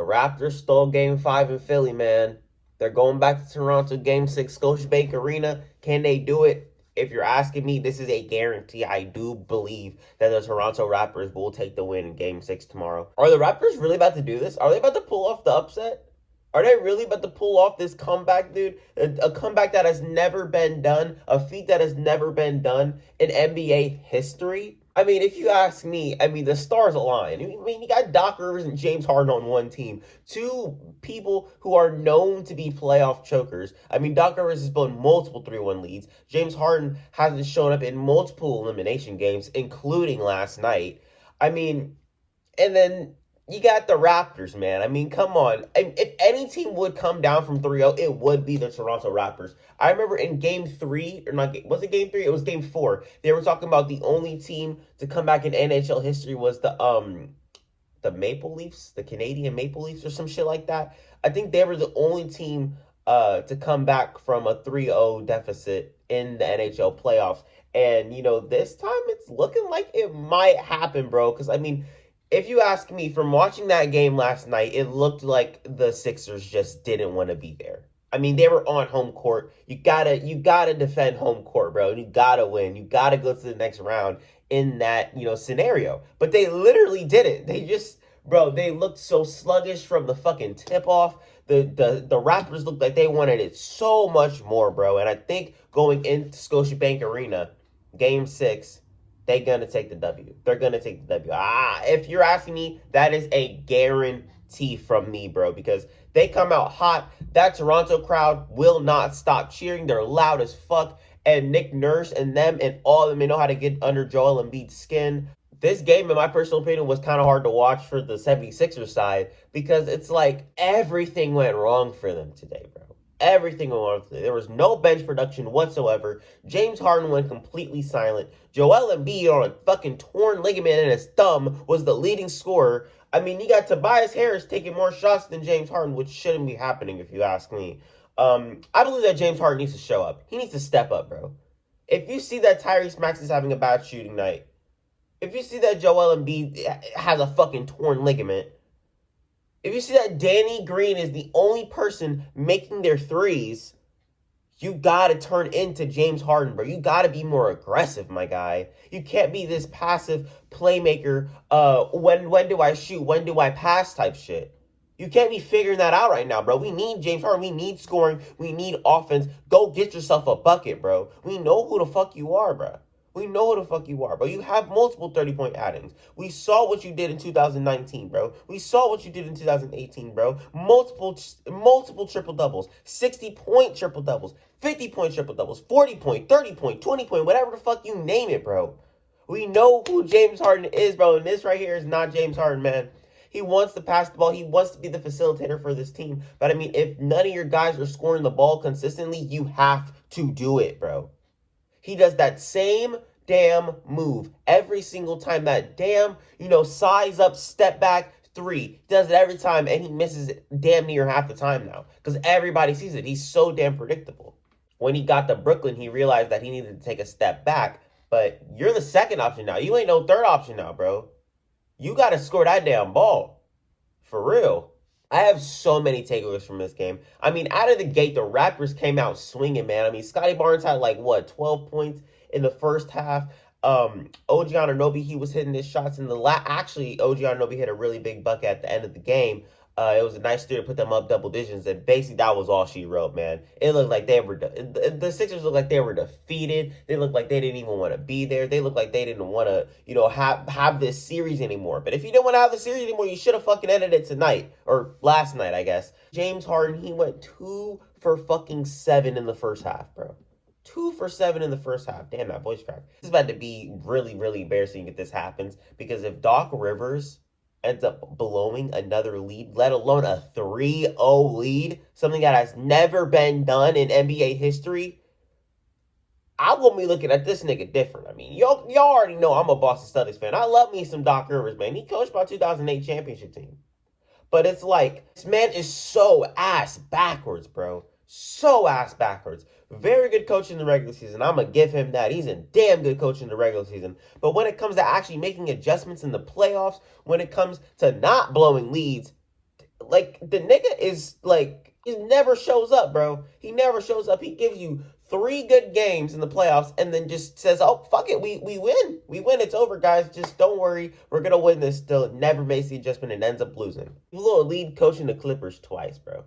Raptors stole Game 5 in Philly, man. They're going back to Toronto Game 6, Scotiabank Arena. Can they do it? If you're asking me, this is a guarantee. I do believe that the Toronto Raptors will take the win in Game 6 tomorrow. Are the Raptors really about to do this? Are they about to pull off the upset? Are they really about to pull off this comeback, dude? A comeback that has never been done, a feat that has never been done in NBA history? I mean, if you ask me, I mean, the stars align. I mean, you got Doc Rivers and James Harden on one team. Two people who are known to be playoff chokers. I mean, Doc Rivers has blown multiple 3-1 leads. James Harden hasn't shown up in multiple elimination games, including last night. I mean, and then you got the Raptors, man. I mean, come on. If any team would come down from 3-0, it would be the Toronto Raptors. I remember in Game 3, or not, was it Game 3? It was Game 4. They were talking about the only team to come back in NHL history was the Maple Leafs, the Canadian Maple Leafs or some shit like that. I think they were the only team to come back from a 3-0 deficit in the NHL playoffs. And, you know, this time it's looking like it might happen, bro. Because, I mean, if you ask me, from watching that game last night, it looked like the Sixers just didn't want to be there. I mean, they were on home court. You gotta defend home court, bro. You gotta win. You gotta go to the next round in that, you know, scenario. But they literally didn't. They just, bro, they looked so sluggish from the fucking tip off. The Raptors looked like they wanted it so much more, bro. And I think going into Scotiabank Arena, Game 6, they're going to take the W. They're going to take the W. If you're asking me, that is a guarantee from me, bro, because they come out hot. That Toronto crowd will not stop cheering. They're loud as fuck. And Nick Nurse and them and all of them, they know how to get under Joel Embiid's skin. This game, in my personal opinion, was kind of hard to watch for the 76ers side because it's like everything went wrong for them today, bro. Everything went wrong today. There was no bench production whatsoever. James Harden went completely silent. Joel Embiid on a fucking torn ligament in his thumb was the leading scorer. I mean, you got Tobias Harris taking more shots than James Harden, which shouldn't be happening if you ask me. I believe that James Harden needs to show up. He needs to step up, bro. If you see that Tyrese Maxey is having a bad shooting night, if you see that Joel Embiid has a fucking torn ligament, if you see that Danny Green is the only person making their threes, you got to turn into James Harden, bro. You got to be more aggressive, my guy. You can't be this passive playmaker, when do I shoot, when do I pass type shit. You can't be figuring that out right now, bro. We need James Harden. We need scoring. We need offense. Go get yourself a bucket, bro. We know who the fuck you are, bro. We know who the fuck you are, bro. You have multiple 30-point outings. We saw what you did in 2019, bro. We saw what you did in 2018, bro. Multiple triple-doubles. 60-point triple-doubles. 50-point triple-doubles. 40-point, 30-point, 20-point, whatever the fuck you name it, bro. We know who James Harden is, bro. And this right here is not James Harden, man. He wants to pass the ball. He wants to be the facilitator for this team. But, I mean, if none of your guys are scoring the ball consistently, you have to do it, bro. He does that same damn move every single time. That damn, size up, step back, three. He does it every time, and he misses it damn near half the time now. Because everybody sees it. He's so damn predictable. When he got to Brooklyn, he realized that he needed to take a step back. But you're the second option now. You ain't no third option now, bro. You got to score that damn ball. For real. I have so many takeaways from this game. I mean, out of the gate, the Raptors came out swinging, man. I mean, Scotty Barnes had 12 points in the first half. OG Anunoby, he was hitting his shots in the actually, OG Anunoby hit a really big bucket at the end of the game. It was a nice steal to put them up double digits, and basically that was all she wrote, man. It looked like they were the Sixers looked like they were defeated. They looked like they didn't even want to be there. They looked like they didn't want to, have this series anymore. But if you didn't want to have the series anymore, you should have fucking ended it tonight or last night, I guess. James Harden, he went 2 for fucking 7 in the first half, bro. 2 for 7 in the first half. Damn, that voice crack. This is about to be really, really embarrassing if this happens, because if Doc Rivers ends up blowing another lead, let alone a 3-0 lead, something that has never been done in NBA history, I will be looking at this nigga different. I mean, y'all already know I'm a Boston Celtics fan. I love me some Doc Rivers, man. He coached my 2008 championship team. But it's like, this man is so ass backwards, bro. So ass backwards. Very good coach in the regular season. I'm going to give him that. He's a damn good coach in the regular season. But when it comes to actually making adjustments in the playoffs, when it comes to not blowing leads, Like the nigga is like he never shows up, bro. He never shows up. He gives you 3 good games in the playoffs and then just says, "Oh fuck it, we win, we win. It's over, guys. Just don't worry, we're gonna win this." Still, never makes the adjustment and ends up losing. You little lead coaching the Clippers twice, bro.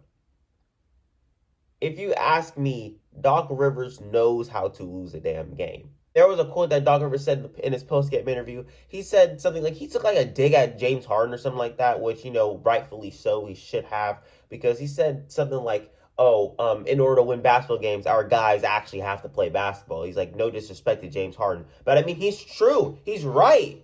If you ask me, Doc Rivers knows how to lose a damn game. There was a quote that Doc Rivers said in his post-game interview. He said something like he took like a dig at James Harden or something like that, which rightfully so, he should have, because he said something like, "Oh, in order to win basketball games, our guys actually have to play basketball." He's like, no disrespect to James Harden, but I mean, he's true. He's right.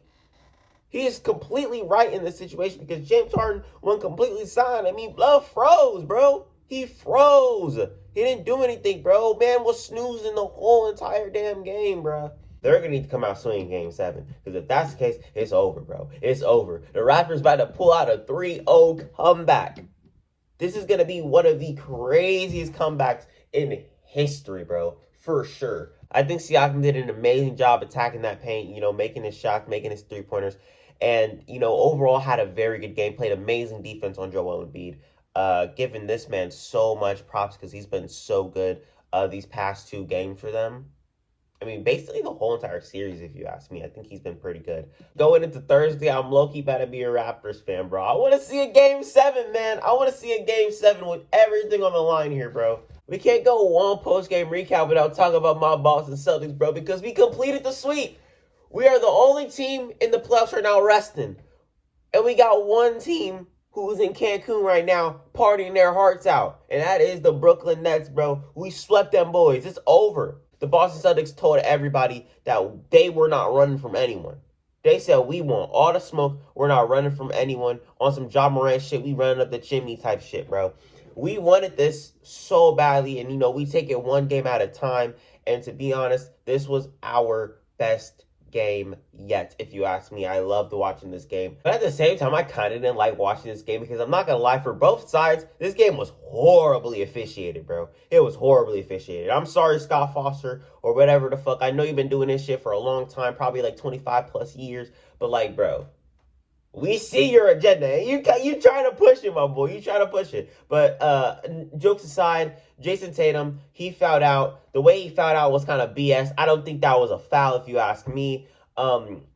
He is completely right in this situation because James Harden went completely signed. I mean, blood froze, bro. He froze. He didn't do anything, bro. Man was snoozing the whole entire damn game, bro. They're going to need to come out swinging game 7. Because if that's the case, it's over, bro. It's over. The Raptors about to pull out a 3-0 comeback. This is going to be one of the craziest comebacks in history, bro. For sure. I think Siakam did an amazing job attacking that paint, making his shots, making his three-pointers. And, overall had a very good game. Played amazing defense on Joel Embiid. Giving this man so much props because he's been so good these past 2 games for them. I mean, basically the whole entire series, if you ask me. I think he's been pretty good. Going into Thursday, I'm low-key about to be a Raptors fan, bro. I want to see a Game 7, man. I want to see a Game 7 with everything on the line here, bro. We can't go one post-game recap without talking about my Boston Celtics, bro, because we completed the sweep. We are the only team in the playoffs right now resting. And we got one team who's in Cancun right now partying their hearts out. And that is the Brooklyn Nets, bro. We swept them boys. It's over. The Boston Celtics told everybody that they were not running from anyone. They said, we want all the smoke. We're not running from anyone. On some Ja Morant shit, we running up the chimney type shit, bro. We wanted this so badly, and, we take it one game at a time. And to be honest, this was our best game yet, if you ask me. I loved watching this game. But at the same time, I kind of didn't like watching this game because I'm not going to lie, for both sides, this game was horribly officiated, bro. It was horribly officiated. I'm sorry, Scott Foster, or whatever the fuck. I know you've been doing this shit for a long time, probably like 25 plus years. But like, bro, we see your agenda. You trying to push it, my boy. You trying to push it. But jokes aside, Jason Tatum, he fouled out. The way he fouled out was kind of BS. I don't think that was a foul, if you ask me.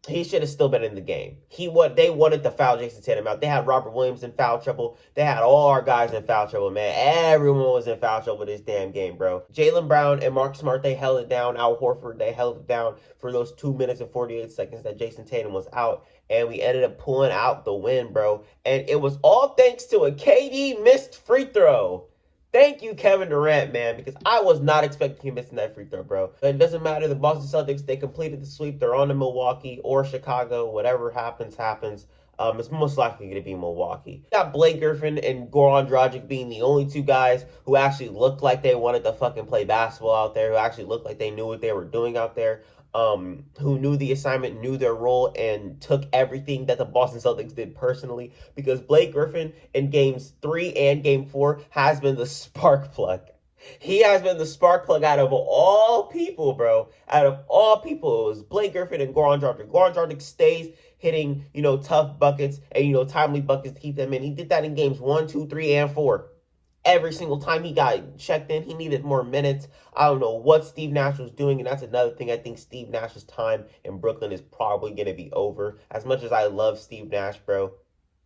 He should have still been in the game. They wanted to foul Jason Tatum out. They had Robert Williams in foul trouble. They had all our guys in foul trouble, man. Everyone was in foul trouble this damn game, bro. Jaylen Brown and Mark Smart, they held it down. Al Horford, they held it down for those 2 minutes and 48 seconds that Jason Tatum was out. And we ended up pulling out the win, bro. And it was all thanks to a KD missed free throw. Thank you, Kevin Durant, man, because I was not expecting him missing that free throw, bro. But it doesn't matter. The Boston Celtics, they completed the sweep. They're on to Milwaukee or Chicago. Whatever happens, happens. It's most likely going to be Milwaukee. We got Blake Griffin and Goran Dragic being the only 2 guys who actually looked like they wanted to fucking play basketball out there, who actually looked like they knew what they were doing out there. Who knew the assignment, knew their role, and took everything that the Boston Celtics did personally, because Blake Griffin in games 3 and game 4 has been the spark plug. He has been the spark plug out of all people, bro. Out of all people, it was Blake Griffin and Goran Dragic. Goran Dragic stays hitting, tough buckets and, timely buckets to keep them in. He did that in games 1, 2, 3, and 4. Every single time he got checked in, he needed more minutes. I don't know what Steve Nash was doing, and that's another thing. I think Steve Nash's time in Brooklyn is probably going to be over. As much as I love Steve Nash, bro,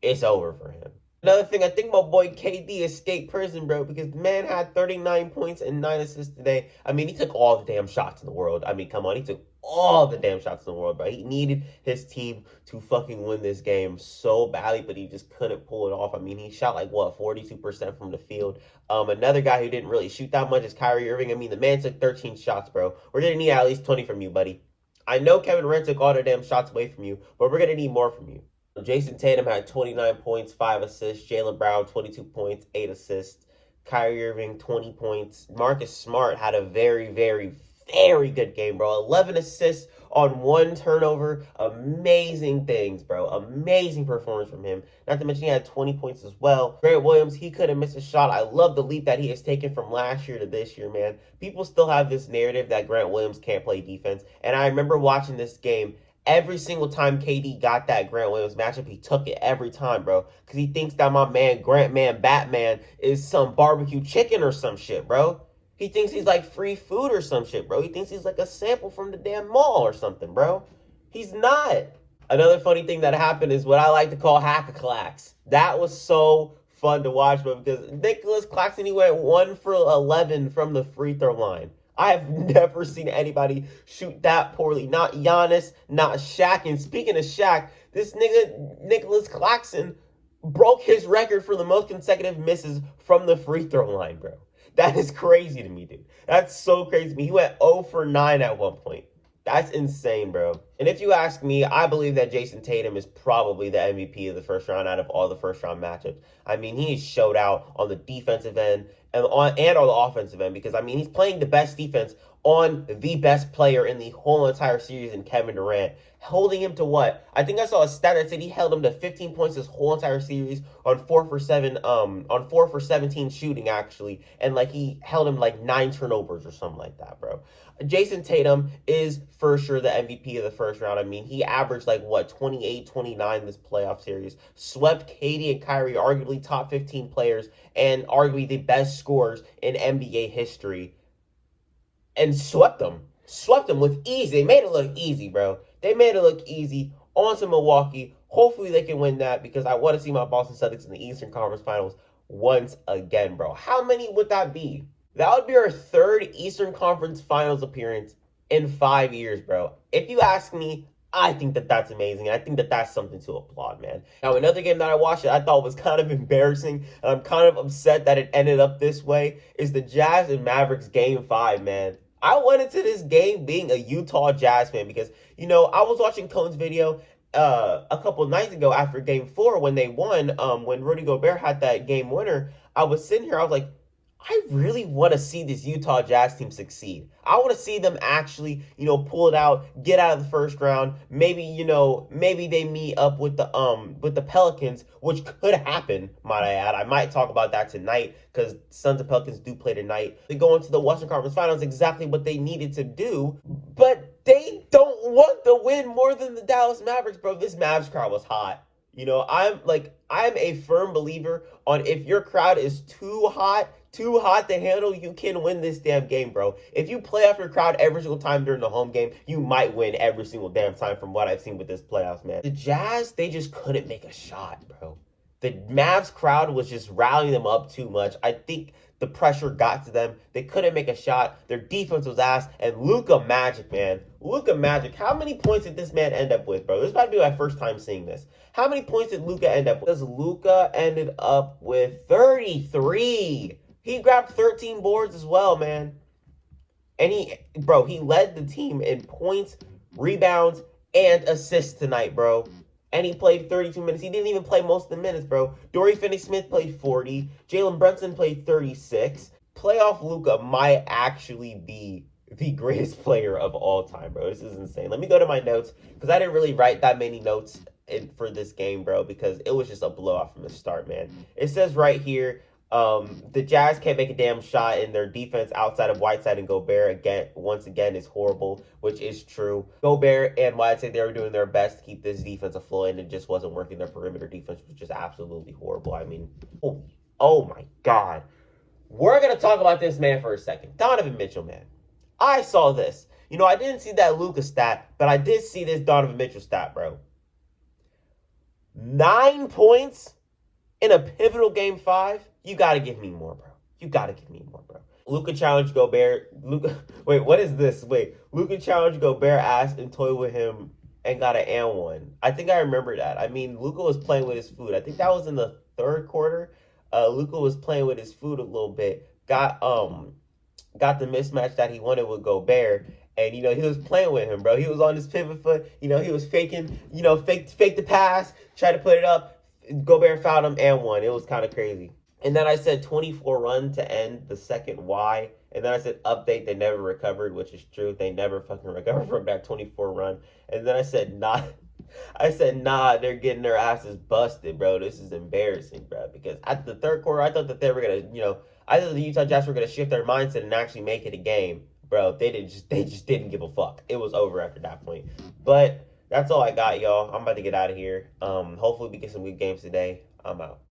it's over for him. Another thing, I think my boy KD escaped prison, bro, because the man had 39 points and 9 assists today. I mean, he took all the damn shots in the world. I mean, come on, he took all the damn shots in the world, bro. He needed his team to fucking win this game so badly, but he just couldn't pull it off. I mean, he shot like, what, 42% from the field. Another guy who didn't really shoot that much is Kyrie Irving. I mean, the man took 13 shots, bro. We're going to need at least 20 from you, buddy. I know Kevin Durant took all the damn shots away from you, but we're going to need more from you. Jason Tatum had 29 points, 5 assists. Jaylen Brown, 22 points, 8 assists. Kyrie Irving, 20 points. Marcus Smart had a very, very, very good game, bro. 11 assists on 1 turnover. Amazing things, bro. Amazing performance from him. Not to mention he had 20 points as well. Grant Williams, he couldn't miss a shot. I love the leap that he has taken from last year to this year, man. People still have this narrative that Grant Williams can't play defense. And I remember watching this game, Every single time KD got that Grant Williams matchup, he took it every time, bro. Because he thinks that my man, Grant Man Batman, is some barbecue chicken or some shit, bro. He thinks he's like free food or some shit, bro. He thinks he's like a sample from the damn mall or something, bro. He's not. Another funny thing that happened is what I like to call hack-a-clacks. That was so fun to watch, bro, because Nicholas Claxton, he went 1 for 11 from the free throw line. I have never seen anybody shoot that poorly. Not Giannis, not Shaq. And speaking of Shaq, this nigga, Nicholas Claxton, broke his record for the most consecutive misses from the free throw line, bro. That is crazy to me, dude. That's so crazy to me. He went 0 for 9 at one point. That's insane, bro. And if you ask me, I believe that Jason Tatum is probably the MVP of the first round out of all the first round matchups. I mean, he showed out on the defensive end and on the offensive end because, I mean, he's playing the best defense on the best player in the whole entire series in Kevin Durant, holding him to what? I think I saw a stat that said he held him to 15 points this whole entire series on 4 for 17 shooting, actually, and like he held him like 9 turnovers or something like that, bro. Jason Tatum is for sure the MVP of the first round. I mean, he averaged like what, 28, 29 this playoff series, swept KD and Kyrie, arguably top 15 players and arguably the best scorers in NBA history, and swept them with ease. They made it look easy, bro. They made it look easy on to Milwaukee. Hopefully they can win that because I want to see my Boston Celtics in the Eastern Conference Finals once again, bro. How many would that be? That would be our third Eastern Conference Finals appearance in 5 years, bro. If you ask me, I think that that's amazing. I think that that's something to applaud, man. Now, another game that I watched that I thought was kind of embarrassing, and I'm kind of upset that it ended up this way, is the Jazz and Mavericks Game 5, man. I went into this game being a Utah Jazz fan because, you know, I was watching Cone's video a couple of nights ago after Game 4 when they won, when Rudy Gobert had that game winner. I was sitting here, I was like, I really want to see this Utah Jazz team succeed. I want to see them actually, you know, pull it out, get out of the first round. Maybe, you know, maybe they meet up with the Pelicans, which could happen, might I add. I might talk about that tonight because Suns and Pelicans do play tonight. They go into the Western Conference Finals, exactly what they needed to do, but they don't want the win more than the Dallas Mavericks, bro. This Mavs crowd was hot. You know, I'm a firm believer on if your crowd is too hot to handle, you can win this damn game, bro. If you play off your crowd every single time during the home game, you might win every single damn time from what I've seen with this playoffs, man. The Jazz, they just couldn't make a shot, bro. The Mavs crowd was just rallying them up too much. I think the pressure got to them. They couldn't make a shot. Their defense was ass. And Luka Magic, man. Luka Magic. How many points did this man end up with, bro? This might be my first time seeing this. How many points did Luka end up with? Because Luka ended up with 33. He grabbed 13 boards as well, man. And he led the team in points, rebounds, and assists tonight, bro. And he played 32 minutes. He didn't even play most of the minutes, bro. Dorian Finney-Smith played 40. Jalen Brunson played 36. Playoff Luka might actually be the greatest player of all time, bro. This is insane. Let me go to my notes because I didn't really write that many notes for this game, bro, because it was just a blowout from the start, man. It says right here, the Jazz can't make a damn shot, and their defense outside of Whiteside and Gobert once again is horrible, which is true. Gobert and Whiteside, they were doing their best to keep this defense afloat, and it just wasn't working. Their perimeter defense was just absolutely horrible. I mean, oh my God. We're going to talk about this man for a second. Donovan Mitchell, man. I saw this. You know, I didn't see that Luka stat, but I did see this Donovan Mitchell stat, bro. 9 points in a pivotal Game 5. You got to give me more, bro. You got to give me more, bro. Luka challenged Gobert. Wait, what is this? Luka challenged Gobert ass and toyed with him and got an and one. I think I remember that. I mean, Luka was playing with his food. I think that was in the third quarter. Luka was playing with his food a little bit. Got the mismatch that he wanted with Gobert. And, you know, he was playing with him, bro. He was on his pivot foot. You know, he was faking, you know, fake the pass, try to put it up. Gobert fouled him and won. It was kind of crazy. And then I said 24 run to end the second Y. And then I said update, they never recovered, which is true. They never fucking recovered from that 24 run. And then I said nah. They're getting their asses busted, bro. This is embarrassing, bro. Because at the third quarter, I thought that they were going to, you know, I thought the Utah Jazz were going to shift their mindset and actually make it a game. Bro, they just didn't give a fuck. It was over after that point. But That's all I got, y'all. I'm about to get out of here. Hopefully we get some good games today. I'm out.